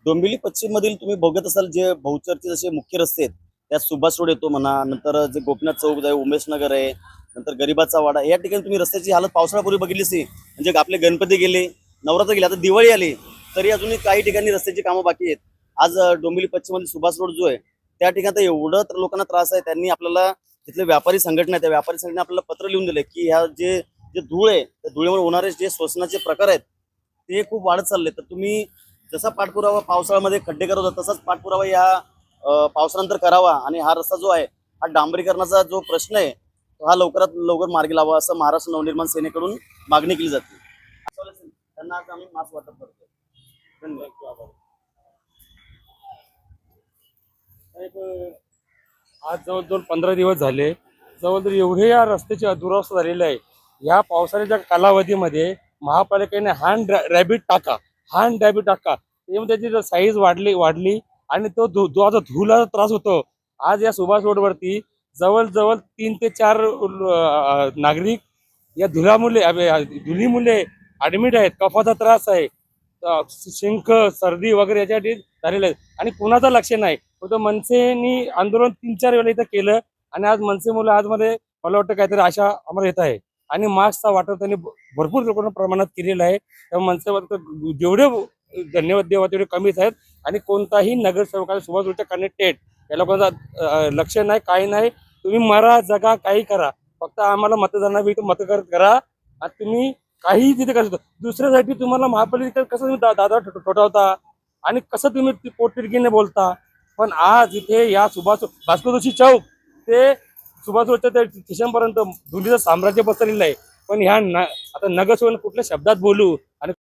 डोंबिवली पश्चिम मधील तुम्ही बघत असाल जे बहुचर्चित जसे मुख्य रस्ते आहेत त्यात सुभाष रोड येतो म्हणा, नंतर जे गोपीनाथ चौक आहे, उमेश नगर आहे, नंतर गरिबाचा वाडा, या ठिकाणी तुम्ही रस्त्याची हालत पावसाळ्यापूर्वी बघितलीच नाही. म्हणजे आपले गणपती गेले, नवरात्र गेले, आता दिवाळी आली तरी अजूनही काही ठिकाणी रस्त्याची कामं बाकी आहेत. आज डोंबिवली पश्चिम मध्ये सुभाष रोड जो आहे त्या ठिकाणी तर एवढं लोकांना त्रास आहे. त्यांनी आपल्याला तिथले व्यापारी संघटना आहे, त्या व्यापारी संघटने आपल्याला पत्र लिहून दिले की ह्या जे जे धूळ आहे त्या धुळीमुळे होणारे जे श्वसनाचे प्रकार आहेत ते खूप वाढत चालले. तर तुम्ही जसा पाठपुरावा पावसाळ्यामध्ये खड्डे करत होता तसाच पाठपुरावा या पावसानंतर करावा आणि हा रस्ता जो आहे हा डांबरीकरणाचा जो प्रश्न आहे तो हा लवकरात लवकर मार्गी लावा असं महाराष्ट्र नवनिर्माण सेनेकडून मागणी केली जाते. त्यांना आज आम्ही मास्क वाटप करतो. धन्यवाद. आज जवळजवळ 15 दिवस झाले. जवळजवळ एवढे या रस्त्याची दुरवस्था झालेली आहे. या पावसाळ्याच्या कालावधीमध्ये महापालिकेने रॅबिट टाका त्यामध्ये त्याची साईज वाढली आणि तो आता धुलाचा त्रास होतो. आज या सुभाष रोडवरती जवळजवळ 3 ते 4 नागरिक या धुलीमुळे ऍडमिट आहेत. कफाचा त्रास आहे, शिंक सर्दी वगैरे याच्यासाठी झालेलं आहे आणि कुणाचं लक्ष नाही. तो मनसेनी आंदोलन 3-4 वेळा इथं केलं आणि आज मनसे मुलं आज मध्ये मला वाटतं काहीतरी आशा आम्हाला येत आहे आणि मास्कचा वाटप त्यांनी भरपूर लोकांना प्रमाणात केलेला आहे. त्यामुळे मनसेवर जेवढे धन्यवाद देवा तेवढे कमीच आहेत आणि कोणताही नगरसेवकाला सुभाष रोडच्या कनेक्टेड या लोकांचा लक्ष नाही, काही नाही. तुम्ही मरा जगा काही करा, फक्त आम्हाला मतदानावेळी मतदान करा आणि तुम्ही काही तिथे करू शकता. दुसऱ्यासाठी तुम्हाला महापालिकेत कसं तुम्ही दादा ठोठावता आणि कसं तुम्ही पोटतिडकीने बोलता. पण आज इथे या भास्कर जोशी चौक ते सुभाष रोडच्या स्टेशनपर्यंत धुलीचं साम्राज्य पसरलेलं आहे. पण ह्या आता नगरसेवक कुठल्या शब्दात बोलू आणि